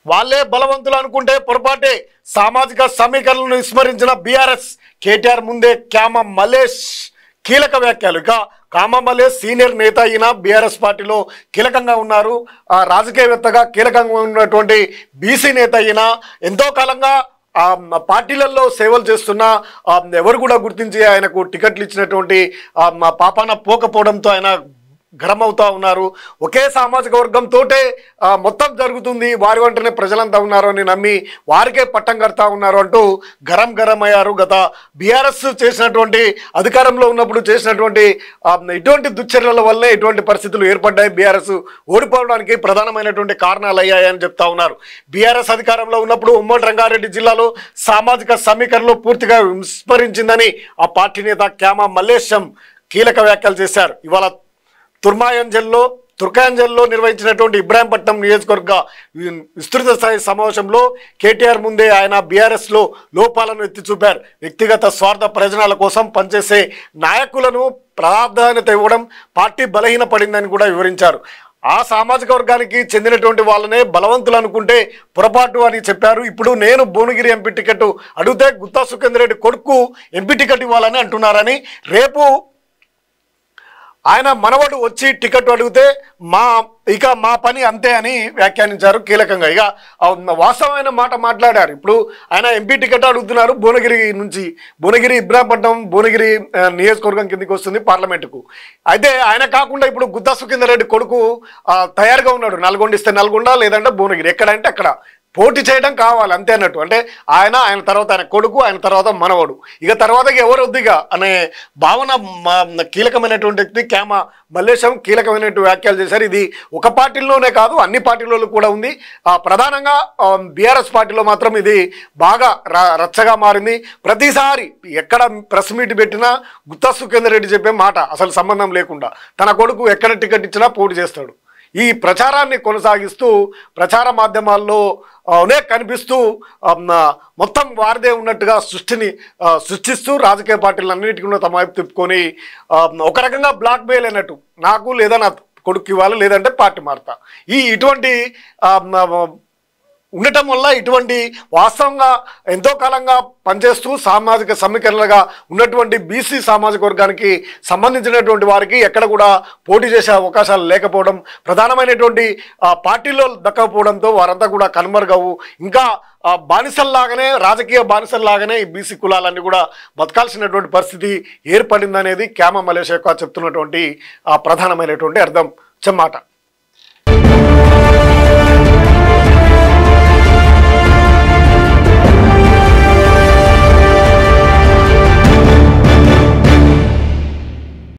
వాళ్ళే బలవంతులు అనుకుంటే పొరపాటే. సామాజిక సమీకరణలను విస్మరించిన బీఆర్ఎస్. కేటీఆర్ ముందే క్యామ మల్లేష్ కీలక వ్యాఖ్యలు. ఇక కామ మల్లేష్ సీనియర్ నేత అయిన బీఆర్ఎస్ పార్టీలో కీలకంగా ఉన్నారు. రాజకీయవేత్తగా కీలకంగా ఉన్నటువంటి బీసీ నేత అయిన ఎంతో కాలంగా పార్టీలలో సేవలు చేస్తున్న ఎవరు కూడా గుర్తించి ఆయనకు టికెట్లు ఇచ్చినటువంటి పాపాన పోకపోవడంతో ఆయన గరమవుతా ఉన్నారు. ఒకే సామాజిక వర్గంతోటే మొత్తం జరుగుతుంది, వారి వెంటనే ప్రజలంతా ఉన్నారు అని నమ్మి వారికే పట్టం కడతా ఉన్నారు అంటూ గరం అయ్యారు. గత బీఆర్ఎస్ చేసినటువంటి అధికారంలో ఉన్నప్పుడు చేసినటువంటి ఇటువంటి దుశ్చర్యల వల్లే ఇటువంటి పరిస్థితులు ఏర్పడ్డాయి. బీఆర్ఎస్ ఓడిపోవడానికి ప్రధానమైనటువంటి కారణాలు అయ్యాయని చెప్తా ఉన్నారు. బీఆర్ఎస్ అధికారంలో ఉన్నప్పుడు ఉమ్మడి రంగారెడ్డి జిల్లాలో సామాజిక సమీకరణలు పూర్తిగా విస్మరించిందని ఆ పార్టీ నేత క్యామ మల్లేశం కీలక వ్యాఖ్యలు చేశారు. ఇవాళ తుర్కాంజల్లో నిర్వహించినటువంటి ఇబ్రాహీంపట్నం నియోజకవర్గ విస్తృత స్థాయి సమావేశంలో కేటీఆర్ ముందే ఆయన బీఆర్ఎస్లో లోపాలను ఎత్తి చూపారు. వ్యక్తిగత స్వార్థ ప్రయోజనాల కోసం పనిచేసే నాయకులను ప్రాధాన్యత ఇవ్వడం పార్టీ బలహీనపడిందని కూడా వివరించారు. ఆ సామాజిక వర్గానికి చెందినటువంటి వాళ్ళనే బలవంతులు అనుకుంటే పొరపాటు అని చెప్పారు. ఇప్పుడు నేను భువనగిరి ఎంపీ టికెట్ అడిగితే గుత్తా సుఖేందర్ రెడ్డి కొడుకు ఎంపీ టికెట్ ఇవ్వాలని అంటున్నారని, రేపు ఆయన మనవడు వచ్చి టికెట్ అడిగితే మా పని అంతే అని వ్యాఖ్యానించారు కీలకంగా. ఇక వాస్తవమైన మాట మాట్లాడారు. ఇప్పుడు ఆయన ఎంపీ టికెట్ అడుగుతున్నారు భువనగిరి నుంచి. భువనగిరి ఇబ్రాహీంపట్నం భువనగిరి నియోజకవర్గం కిందకి వస్తుంది పార్లమెంటుకు. అయితే ఆయన కాకుండా ఇప్పుడు గుత్తా సుఖేందర్ రెడ్డి కొడుకు తయారుగా ఉన్నాడు. నల్గొండ ఇస్తే నల్గొండ, లేదంటే భువనగిరి, ఎక్కడంటే అక్కడ పోటీ చేయడం కావాలి అంతే అన్నట్టు. అంటే ఆయన తర్వాత ఆయన కొడుకు, ఆయన తర్వాత మనవడు, ఇక తర్వాత ఎవరు వద్దిగా అనే భావన కీలకమైనటువంటి వ్యక్తి క్యామ మల్లేశం కీలకమైనటువంటి వ్యాఖ్యలు చేశారు. ఇది ఒక పార్టీలోనే కాదు, అన్ని పార్టీలలో కూడా ఉంది. ప్రధానంగా బీఆర్ఎస్ పార్టీలో మాత్రం ఇది బాగా రచ్చగా మారింది. ప్రతిసారి ఎక్కడ ప్రెస్ మీట్ పెట్టినా గుత్తా సుఖేందర్ రెడ్డి చెప్పే మాట అసలు సంబంధం లేకుండా తన కొడుకు ఎక్కడ టికెట్ ఇచ్చినా పోటీ చేస్తాడు. ఈ ప్రచారాన్ని కొనసాగిస్తూ ప్రచార మాధ్యమాల్లోనే కనిపిస్తూ మొత్తం వారిదే ఉన్నట్టుగా సృష్టిస్తూ రాజకీయ పార్టీలన్నిటికీ కూడా తమ వైపు తిప్పుకొని ఒక రకంగా బ్లాక్ మెయిల్ అయినట్టు, నాకు లేదా నా కొడుకు ఇవ్వాలి, లేదంటే పార్టీ మారుతా, ఇటువంటి ఉండటం వల్ల ఇటువంటి వాస్తవంగా ఎంతో కాలంగా పనిచేస్తూ సామాజిక సమీకరణలుగా ఉన్నటువంటి బీసీ సామాజిక వర్గానికి సంబంధించినటువంటి వారికి ఎక్కడ కూడా పోటీ చేసే అవకాశాలు లేకపోవడం, ప్రధానమైనటువంటి పార్టీలో దక్కకపోవడంతో వారంతా కూడా కనుమరుగవు. ఇంకా బానిసల్లాగానే, రాజకీయ బానిసల్లాగానే ఈ బీసీ కులాలన్నీ కూడా బతకాల్సినటువంటి పరిస్థితి ఏర్పడిందనేది క్యామ మల్లేష్ యొక్క చెప్తున్నటువంటి ప్రధానమైనటువంటి అర్థం చెమ్మాట.